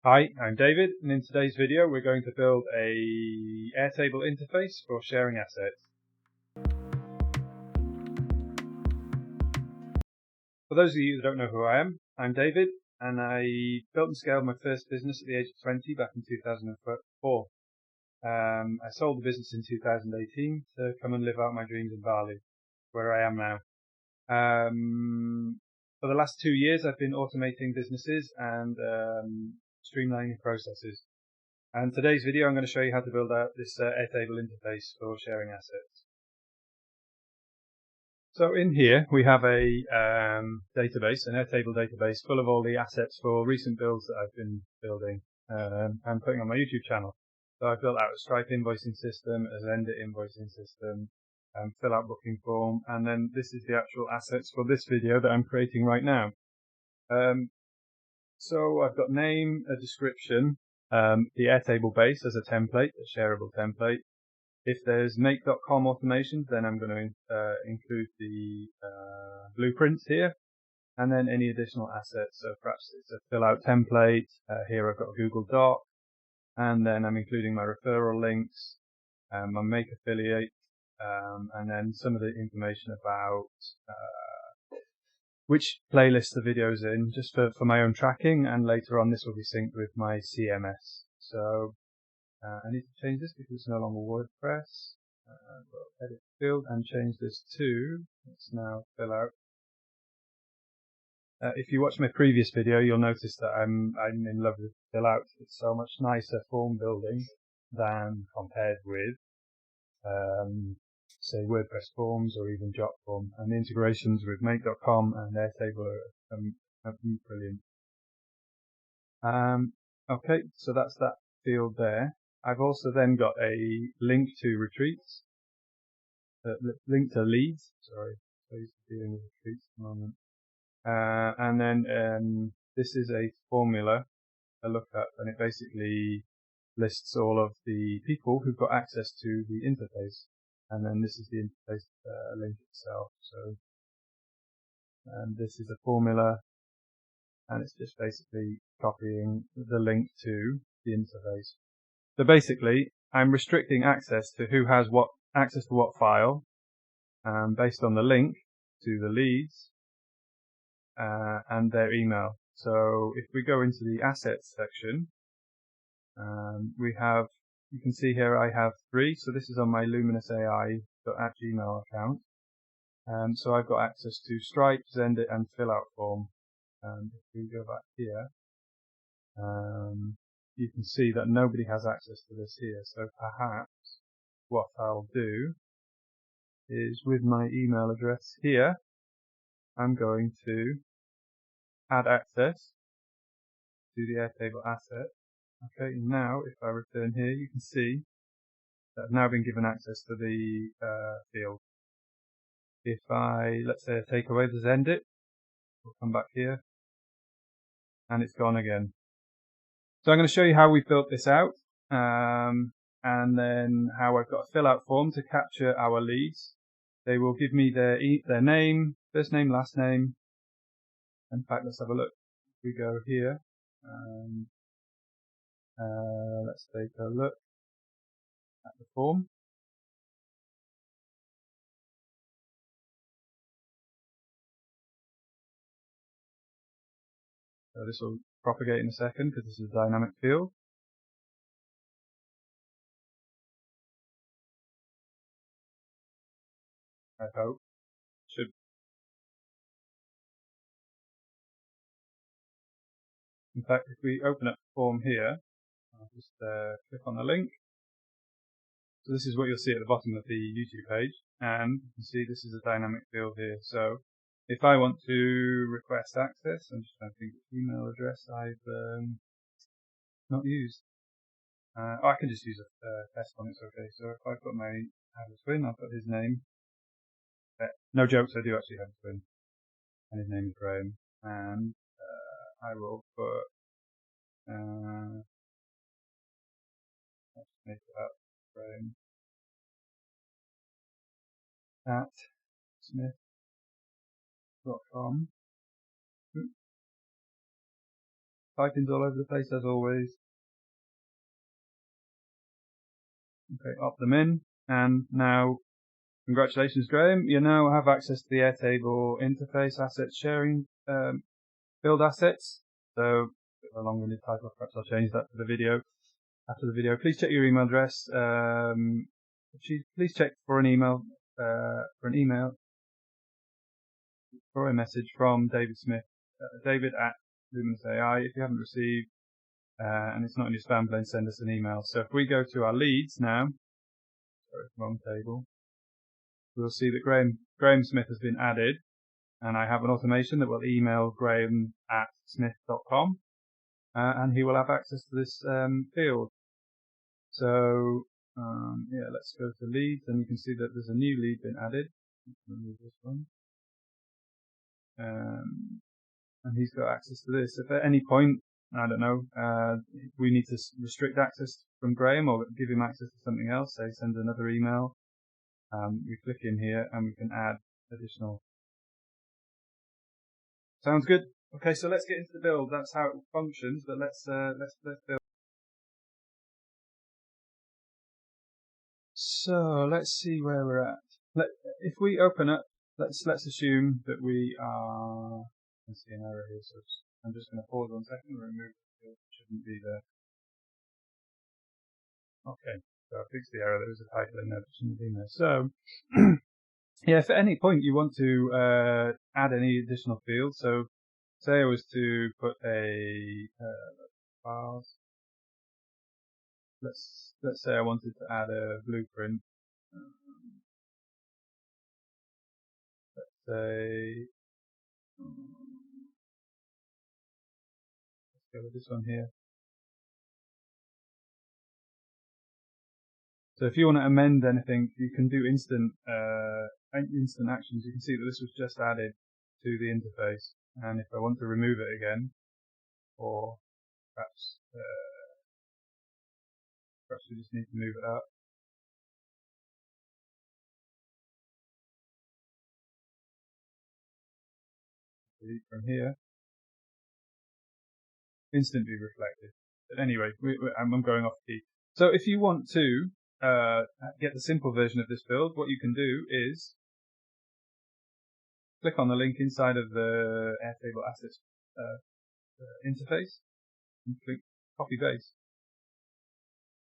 Hi, I'm David, and in today's video we're going to build a Airtable interface for sharing assets. For those of you that don't know who I am, I'm David, and I built and scaled my first business at the age of 20 back in 2004. I sold the business in 2018 to come and live out my dreams in Bali, where I am now. For the last 2 years I've been automating businesses and streamlining processes. And today's video I'm going to show you how to build out this Airtable interface for sharing assets. So in here we have a database, an Airtable database full of all the assets for recent builds that I've been building and putting on my YouTube channel. So I've built out a Stripe invoicing system, a Zendesk invoicing system, Fillout booking form, and then this is the actual assets for this video that I'm creating right now. So I've got name, a description, the Airtable base as a template, a shareable template. If there's make.com automations, then I'm going to include the blueprints here, and then any additional assets. So perhaps it's a fill out template. Here I've got a Google Doc, and then I'm including my referral links, my make affiliate, and then some of the information about which playlist the video's in, just for my own tracking, and later on this will be synced with my CMS. So I need to change this because it's no longer WordPress. We'll edit field and change this to, let's now fill out. If you watch my previous video, you'll notice that I'm in love with fill out. It's so much nicer form building than compared with say WordPress forms or even Jotform, and the integrations with make.com and Airtable are brilliant. Okay, so that's that field there. I've also then got a link to retreats, link to leads. Sorry, so used to dealing with retreats at the moment. And then this is a formula, a lookup, and it basically lists all of the people who've got access to the interface. And then this is the interface link itself. So this is a formula, and it's just basically copying the link to the interface. So basically, I'm restricting access to who has what access to what file, based on the link to the leads and their email. So if we go into the assets section, we have. You can see here I have 3, so this is on my luminous.ai.gmail account. So I've got access to Stripe, Zendesk, and Fillout Form. If we go back here, you can see that nobody has access to this here. So perhaps what I'll do is, with my email address here, I'm going to add access to the Airtable asset. Okay, now if I return here, you can see that I've now been given access to the field. If I, let's say, take away the Zendesk, we'll come back here, and it's gone again. So I'm going to show you how we've built this out, and then how I've got a fill out form to capture our leads. They will give me their name, first name, last name. In fact, let's have a look. If we go here, let's take a look at the form. So this will propagate in a second because this is a dynamic field. I hope. Should. In fact, if we open up the form here, I'll just click on the link. So this is what you'll see at the bottom of the YouTube page, and you can see this is a dynamic field here. So if I want to request access, I'm just trying to think which email address I've not used. I can just use a test one, it's okay. So if I've got have a twin, I've got his name. No jokes, I do actually have a twin, and his name is Graham. And I will put, let's make it up, Graham at smith.com. Typing's all over the place as always. Okay, opt them in, and now, congratulations, Graham. You now have access to the Airtable interface assets sharing build assets. So, a long-winded title, perhaps I'll change that for the video. After the video, please check your email address. Please check for an email, or a message from David Smith, David@Luminous AI. If you haven't received, and it's not in your spam, then send us an email. So if we go to our leads now, sorry, wrong table, we'll see that Graham Smith has been added, and I have an automation that will email graham@smith.com, and he will have access to this field. So yeah, let's go to leads, and you can see that there's a new lead been added. Remove this one. And he's got access to this. If at any point, I don't know, we need to restrict access from Graham or give him access to something else, say send another email, we click in here and we can add additional. Sounds good. Okay, so let's get into the build. That's how it functions, but let's build. So let's see where we're at. If we open up, let's assume that we are. I see an error here, so I'm just going to pause 1 second and remove it. Shouldn't be there. Okay, so I fixed the error. There was a title in there that shouldn't be in there. So yeah, if at any point you want to add any additional fields, so say I was to put a files. Let's say I wanted to add a blueprint. Let's say let's go with this one here. So if you want to amend anything, you can do instant actions. You can see that this was just added to the interface, and if I want to remove it again, or perhaps we just need to move it up. Delete from here. Instantly reflected. But anyway, I'm going off key. So if you want to get the simple version of this build, what you can do is click on the link inside of the Airtable Assets interface and click copy base.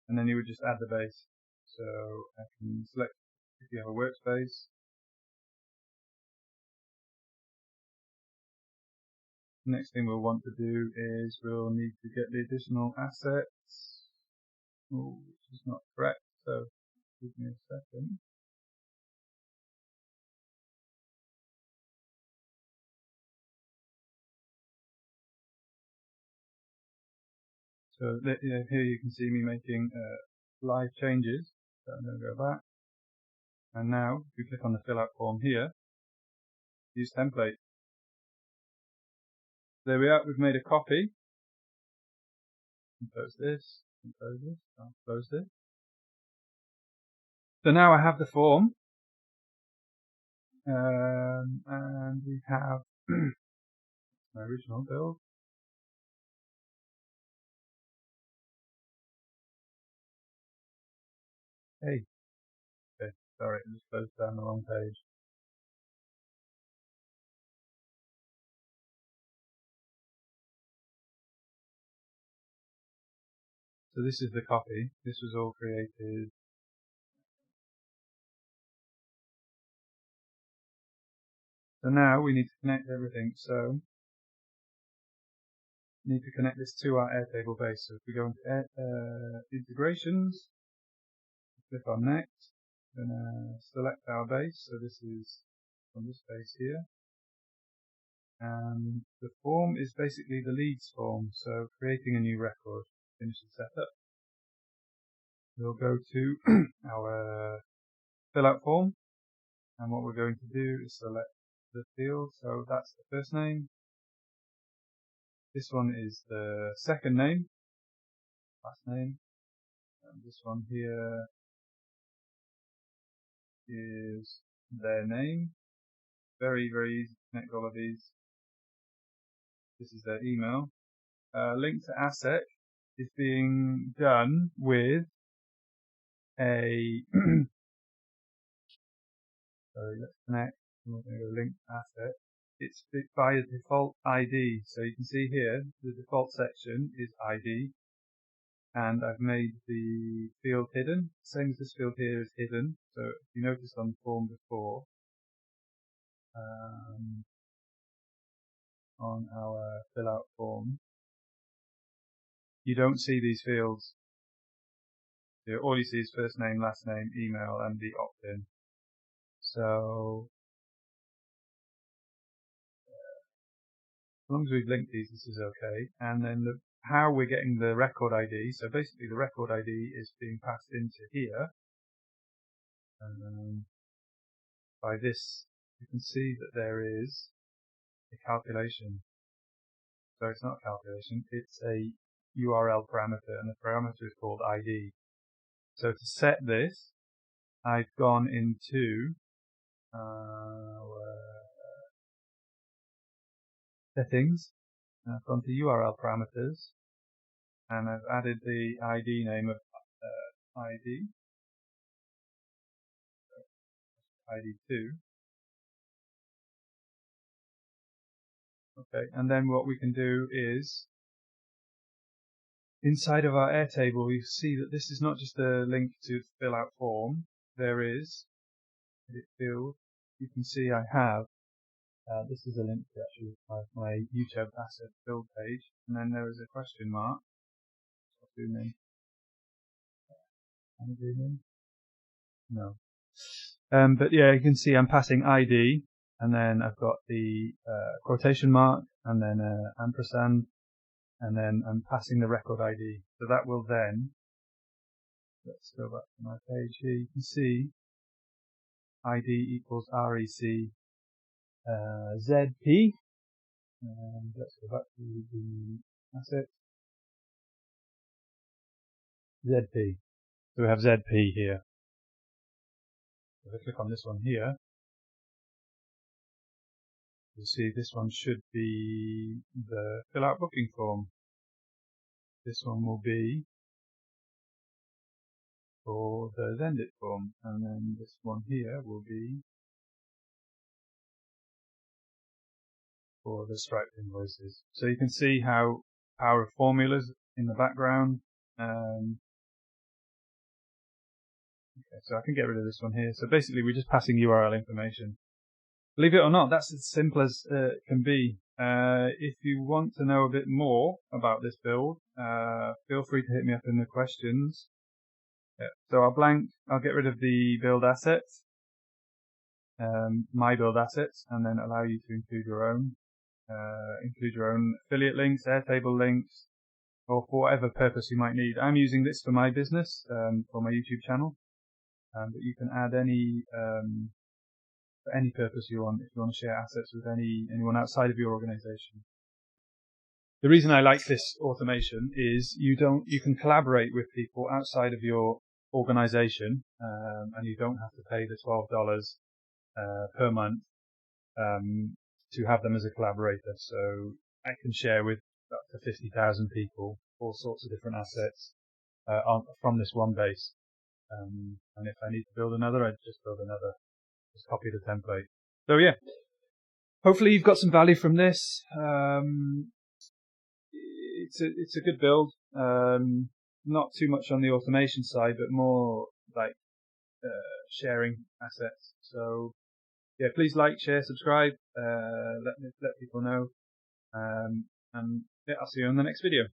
And then you would just add the base. So I can select if you have a workspace. The next thing we'll want to do is we'll need to get the additional assets, which is not correct, so give me a second. So here you can see me making live changes. So I'm going to go back. And now, if you click on the Fillout form here, use template. There we are, we've made a copy. Close this, close this, I'll close this. So now I have the form. And we have my original build. Hey. Okay, sorry, I just closed down the wrong page. So this is the copy. This was all created. So now we need to connect everything. So we need to connect this to our Airtable base. So if we go into integrations, click on next, then select our base. So this is from this base here. And the form is basically the leads form. So creating a new record, finish the setup. We'll go to our Fillout form. And what we're going to do is select the field. So that's the first name. This one is the second name, last name. And this one here is their name. Very, very easy to connect all of these. This is their email. link to asset is being done with a sorry, let's connect. I'm going to go link to asset. It's by a default ID. So you can see here the default section is ID, and I've made the field hidden. Same as this field here is hidden. So if you noticed on the form before, on our fill out form, you don't see these fields. All you see is first name, last name, email, and the opt-in. So as long as we've linked these, this is okay. And then how we're getting the record ID. So basically the record ID is being passed into here. By this, you can see that there is a calculation. So it's not a calculation, it's a URL parameter, and the parameter is called ID. So to set this, I've gone into settings, and I've gone to URL parameters, and I've added the ID name of ID2. Okay, and then what we can do is, inside of our Airtable, you see that this is not just a link to fill out form. There is edit field. You can see I have. This is a link to actually my YouTube asset build page, and then there is a question mark. I'll zoom in. Can I zoom in? No. But yeah, you can see I'm passing ID, and then I've got the quotation mark, and then ampersand, and then I'm passing the record ID. So that will then, let's go back to my page here, you can see ID equals REC ZP, and let's go back to the asset, ZP. So we have ZP here. If I click on this one here, you'll see this one should be the fill out booking form. This one will be for the Zendit form, and then this one here will be for the Stripe invoices. So you can see how power of formulas in the background. Okay, so I can get rid of this one here. So basically we're just passing URL information. Believe it or not, that's as simple as it can be. If you want to know a bit more about this build, feel free to hit me up in the questions. Yeah. So I'll get rid of the build assets, my build assets, and then allow you to include your own affiliate links, Airtable links, or for whatever purpose you might need. I'm using this for my business, for my YouTube channel, but you can add any for any purpose you want, if you want to share assets with anyone outside of your organization. The reason I like this automation is you can collaborate with people outside of your organization, and you don't have to pay the $12 per month to have them as a collaborator. So I can share with up to 50,000 people all sorts of different assets from this one base. And if I need to build another, I just build another. Just copy the template. So yeah, hopefully you've got some value from this. It's a good build. Not too much on the automation side, but more like sharing assets. So yeah, please like, share, subscribe. Let people know. And yeah, I'll see you on the next video.